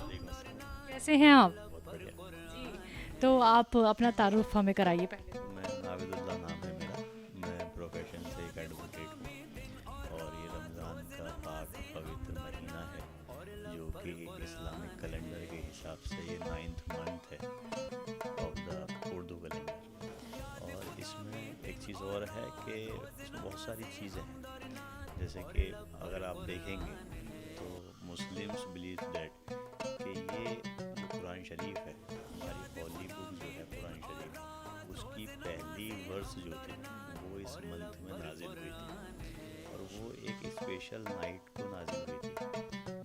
कैसे हैं आप? जी, तो आप अपना तारुफ हमें कराइए पहले। मैं नाविदुल्लाह नाम है मेरा, मैं प्रोफेशन से एक एडवोकेट हूँ और ये रमज़ान का पाक पवित्र महीना है जो कि इस्लामिक कैलेंडर के हिसाब से ये 9th मंथ है ऑफ द उर्दू कैलेंडर। और इसमें एक चीज़ और है कि इसमें बहुत सारी चीज़ें हैं। जैसे कि अगर आप देखेंगे तो मुस्लिम्स बिलीव दैट कि ये जो कुरान शरीफ है, हमारी हॉली बुक जो है कुरान शरीफ, उसकी पहली वर्स जो थी वो इस मंथ में नाजिल हुई थी और वो एक स्पेशल नाइट को नाजिल हुई थी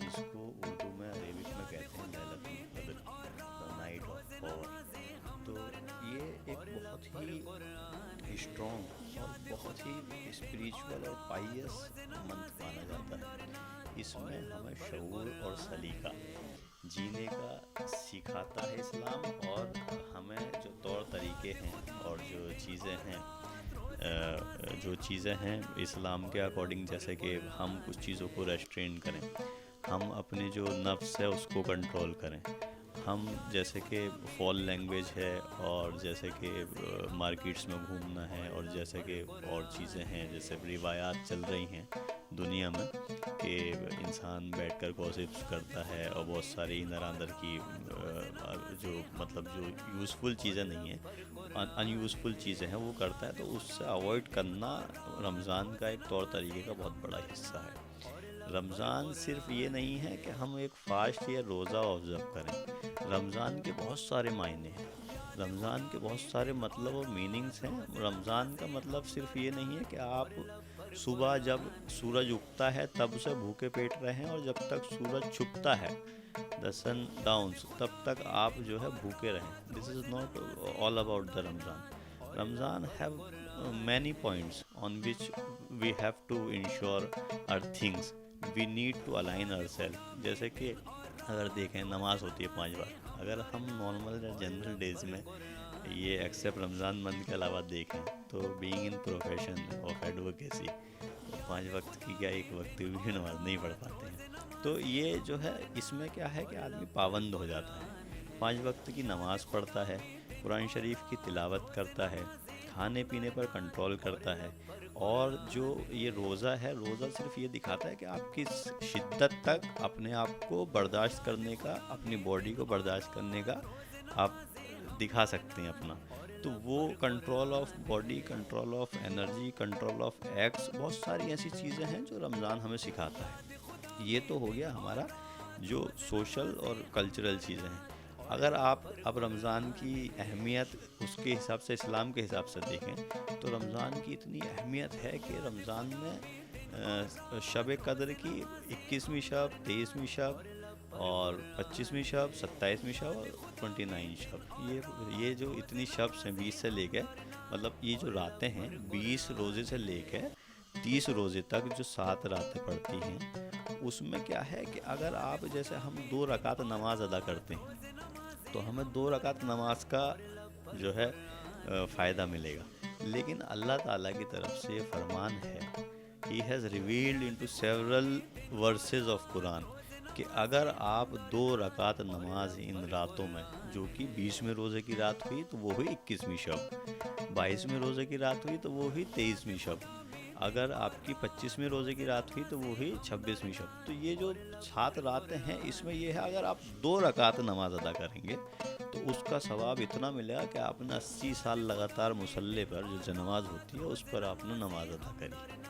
जिसको उर्दू में अरेबिक में कहते हैं लैलतुल क़द्र, द नाइट ऑफ पावर। तो ये एक बहुत ही स्ट्रॉन्ग और बहुत ही स्पिरिचुअल और पाइयस मंथ माना जाता है। इसमें हमें शऊर और सलीका जीने का सिखाता है इस्लाम, और हमें जो तौर तरीके हैं और जो चीज़ें हैं इस्लाम के अकॉर्डिंग, जैसे कि हम कुछ चीज़ों को रेस्ट्रेन करें, हम अपने जो नफ्स है उसको कंट्रोल करें, हम जैसे कि फॉल लैंग्वेज है और जैसे कि मार्केट्स में घूमना है और जैसे कि और चीज़ें हैं, जैसे रिवायात चल रही हैं दुनिया में कि इंसान बैठकर गॉसिप्स करता है और बहुत सारी इधर अंदर की जो मतलब जो यूज़फुल चीज़ें नहीं हैं, अनयूज़फुल चीज़ें हैं वो करता है। तो उससे अवॉइड करना रमज़ान का एक तौर तरीके का बहुत बड़ा हिस्सा है। रमज़ान सिर्फ ये नहीं है कि हम एक फास्ट या रोज़ा ऑब्ज़र्व करें, रमज़ान के बहुत सारे मायने हैं, रमज़ान के बहुत सारे मतलब और मीनिंग्स हैं। रमज़ान का मतलब सिर्फ ये नहीं है कि आप सुबह जब सूरज उगता है तब से भूखे पेट रहें और जब तक सूरज छुपता है द सन डाउन्स तब तक आप जो है भूखे रहें। This is not all about the Ramzan. Ramzan have many points on which we have to ensure our things, we need to align ourselves. जैसे कि अगर देखें नमाज होती है 5 बार, अगर हम नॉर्मल जनरल डेज में ये एक्सेप्ट रमज़ान मंथ के अलावा देखें तो being in profession of advocacy तो 5 वक्त की क्या एक वक्त की भी नमाज नहीं पढ़ पाते हैं। तो ये जो है इसमें क्या है कि आदमी पाबंद हो जाता है, 5 वक्त की नमाज पढ़ता है, कुरान शरीफ की तिलावत करता है, खाने पीने पर कंट्रोल करता है। और जो ये रोज़ा है, रोज़ा सिर्फ ये दिखाता है कि आप किस शिद्दत तक अपने आप को बर्दाश्त करने का, अपनी बॉडी को बर्दाश्त करने का आप दिखा सकते हैं अपना। तो वो control of body, control of energy, control of acts, बहुत सारी ऐसी चीज़ें हैं जो रमज़ान हमें सिखाता है। ये तो हो गया हमारा जो सोशल और कल्चरल चीज़ें हैं। अगर आप अब रमज़ान की अहमियत उसके हिसाब से, इस्लाम के हिसाब से देखें तो रमज़ान की इतनी अहमियत है कि रमज़ान में शब कद्र की 21वीं शब, 23वीं शब और 25वीं शब, 27वीं शब और 29 शब, ये जो इतनी शब्स हैं 20 से लेकर, मतलब ये जो रातें हैं 20 रोज़े से लेकर 30 रोज़े तक जो 7 रातें पड़ती हैं, उसमें क्या है कि अगर आप जैसे हम 2 रकात नमाज अदा करते हैं तो हमें 2 रकात नमाज का जो है फ़ायदा मिलेगा। लेकिन अल्लाह ताला की तरफ से फरमान है, he has revealed into several versus of Quran, कि अगर आप 2 रकात नमाज इन रातों में, जो कि 20वें रोज़े की रात हुई तो वो हुई 21वीं शब, 22वें रोज़े की रात हुई तो वो हुई 23वीं शब, अगर आपकी 25वें रोज़े की रात हुई तो वो हुई 26वीं शब। तो ये जो 7 रातें हैं इसमें ये है, अगर आप 2 रकात नमाज अदा करेंगे तो उसका सवाब इतना मिलेगा कि आपने 80 साल लगातार मुसल्ले पर जो नमाज होती है उस पर आपने नमाज अदा करी।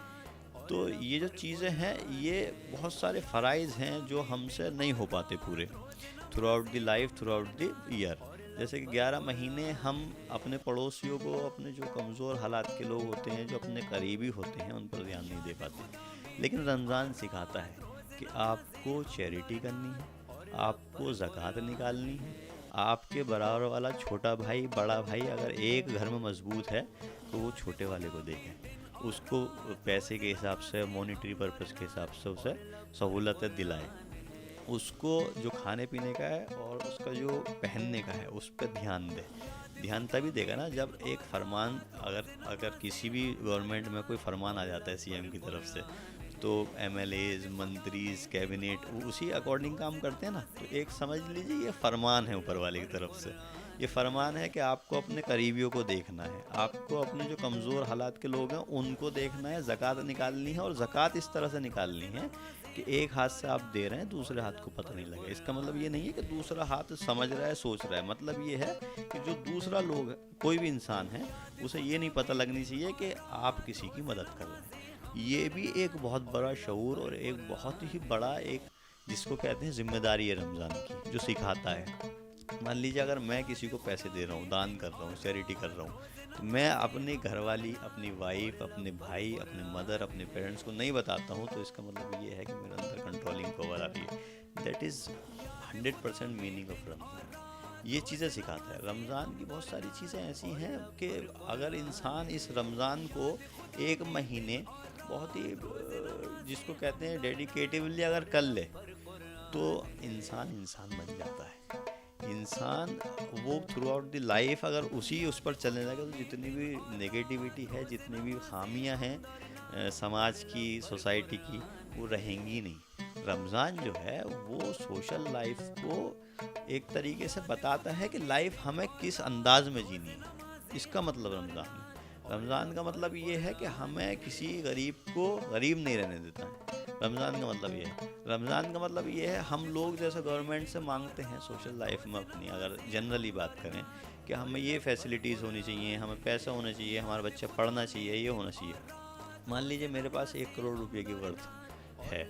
तो ये जो चीज़ें हैं ये बहुत सारे फ़राइज़ हैं जो हमसे नहीं हो पाते पूरे through out the life, through out the year. जैसे कि 11 महीने हम अपने पड़ोसियों को, अपने जो कमज़ोर हालात के लोग होते हैं, जो अपने करीबी होते हैं, उन पर ध्यान नहीं दे पाते। लेकिन रमज़ान सिखाता है कि आपको चैरिटी करनी है, आपको ज़कात निकालनी है, आपके बराबर वाला छोटा भाई, बड़ा भाई अगर एक घर में मजबूत है तो वो छोटे वाले को देखें, उसको पैसे के हिसाब से, मॉनिटरी पर्पस के हिसाब से उसे सहूलतें दिलाएं, उसको जो खाने पीने का है और उसका जो पहनने का है उस पर ध्यान दे। ध्यान तभी देगा ना जब एक फरमान, अगर किसी भी गवर्नमेंट में कोई फरमान आ जाता है सीएम की तरफ से तो एमएलएज, मंत्रीज, कैबिनेट उसी अकॉर्डिंग काम करते हैं ना। तो एक समझ लीजिए ये फरमान है ऊपर वाले की तरफ से, ये फरमान है कि आपको अपने करीबियों को देखना है, आपको अपने जो कमज़ोर हालात के लोग हैं उनको देखना है, ज़कात निकालनी है। और ज़कात इस तरह से निकालनी है कि एक हाथ से आप दे रहे हैं, दूसरे हाथ को पता नहीं लगे। इसका मतलब ये नहीं है कि दूसरा हाथ समझ रहा है, सोच रहा है। मतलब ये है कि जो दूसरा लोग कोई भी इंसान है, उसे ये नहीं पता लगनी चाहिए कि आप किसी की मदद कर रहे हैं। ये भी एक बहुत बड़ा शऊर और एक बहुत ही बड़ा एक जिसको कहते हैं जिम्मेदारी है रमज़ान की, जो सिखाता है। मान लीजिए अगर मैं किसी को पैसे दे रहा हूँ, दान कर रहा हूँ, चैरिटी कर रहा हूँ, तो मैं अपनी घरवाली, अपनी वाइफ, अपने भाई, अपने मदर, अपने पेरेंट्स को नहीं बताता हूँ, तो इसका मतलब ये है कि मेरे अंदर कंट्रोलिंग पावर आ रही है। That is 100% meaning of Ramzan. ये चीज़ें सिखाता है। रमज़ान की बहुत सारी चीज़ें ऐसी हैं कि अगर इंसान इस रमज़ान को एक महीने बहुत ही जिसको कहते हैं डेडिकेटिवली अगर कर ले, तो इंसान बन जाता है। इंसान वो थ्रू आउट द लाइफ अगर उस पर चलने लगे, तो जितनी भी नेगेटिविटी है, जितनी भी खामियां हैं समाज की, सोसाइटी की, वो रहेंगी नहीं। रमज़ान जो है वो सोशल लाइफ को एक तरीके से बताता है कि लाइफ हमें किस अंदाज में जीनी है। इसका मतलब रमज़ान का मतलब ये है कि हमें किसी गरीब को गरीब नहीं रहने देता है। रमज़ान का मतलब ये है। रमज़ान का मतलब ये है हम लोग जैसे गवर्नमेंट से मांगते हैं सोशल लाइफ में अपनी, अगर जनरली बात करें कि हमें ये फैसिलिटीज़ होनी चाहिए, हमें पैसा होना चाहिए, हमारा बच्चा पढ़ना चाहिए, ये होना चाहिए। मान लीजिए मेरे पास 1 करोड़ रुपये की वर्थ है,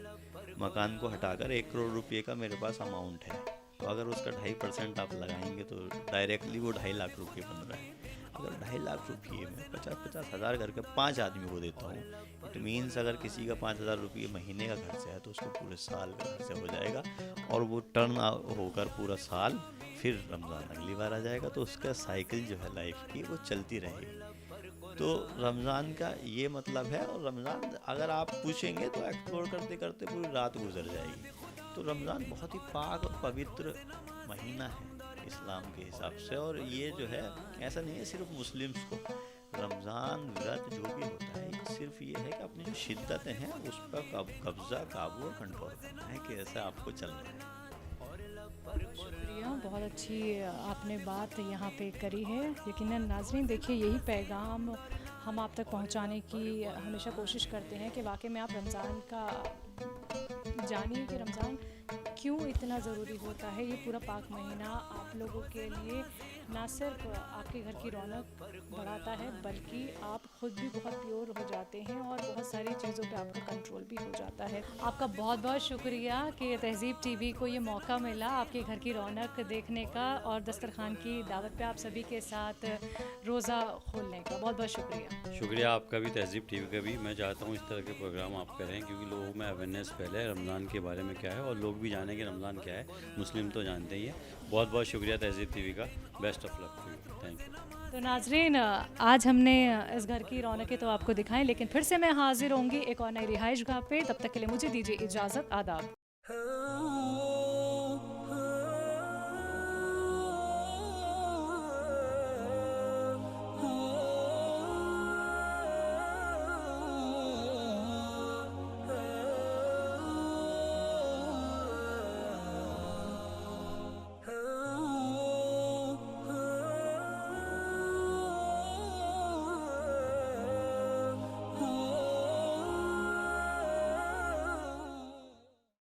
मकान को हटाकर 1 करोड़ रुपये का मेरे पास अमाउंट है, तो अगर उसका 2.5% आप लगाएंगे तो डायरेक्टली वो 2.5 लाख रुपये बन रहा है। अगर 2.5 लाख रुपये में 50-50 हज़ार करके 5 आदमी को देता हूँ, इट मीन्स अगर किसी का 5,000 रुपये महीने का खर्चा है, तो उसको पूरे साल का खर्चा हो जाएगा, और वो टर्न होकर पूरा साल, फिर रमज़ान अगली बार आ जाएगा, तो उसका साइकिल जो है लाइफ की वो चलती रहेगी। तो रमज़ान का ये मतलब है। और रमज़ान अगर आप पूछेंगे तो एक्सप्लोर करते करते पूरी रात गुजर जाएगी। तो रमज़ान बहुत ही पाक और पवित्र महीना है इस्लाम के हिसाब से। और ये जो है ऐसा नहीं है सिर्फ मुस्लिम्स को, रमज़ान व्रत जो भी होता है ये सिर्फ ये है कि अपनी जो शिद्दतें हैं उस पर कब्ज़ा, काबू और कंट्रोल करना है कि ऐसा आपको चलना है। शुक्रिया, बहुत अच्छी आपने बात यहाँ पे करी है। यकीनन नाज़रीन, देखिए यही पैगाम हम आप तक पहुँचाने की हमेशा कोशिश करते हैं कि वाकई में आप रमज़ान का जानिए कि रमज़ान क्यों इतना ज़रूरी होता है। ये पूरा पाक महीना आप लोगों के लिए ना सिर्फ आपके घर की रौनक बढ़ाता है, बल्कि आप खुद भी बहुत प्योर हो जाते हैं और बहुत सारी चीज़ों पे आपका कंट्रोल भी हो जाता है। आपका बहुत बहुत शुक्रिया कि तहज़ीब टीवी को ये मौका मिला आपके घर की रौनक देखने का और दस्तरखान की दावत पे आप सभी के साथ रोज़ा खोलने का। बहुत बहुत शुक्रिया। शुक्रिया आपका भी, तहज़ीब टीवी का भी। मैं चाहता हूँ इस तरह के प्रोग्राम आप करें, क्योंकि लोगों में अवेयरनेस फैले रमज़ान के बारे में क्या है, और लोग भी जानें कि रमज़ान क्या है। मुस्लिम तो जानते ही हैं। बहुत बहुत शुक्रिया तहज़ीब टीवी का। Best of luck to you. Thank you. तो नाज़रीन, आज हमने इस घर की रौनकें तो आपको दिखाएं, लेकिन फिर से मैं हाजिर होंगी एक और नई रिहाइश गाह पे। तब तक के लिए मुझे दीजिए इजाज़त। आदाब।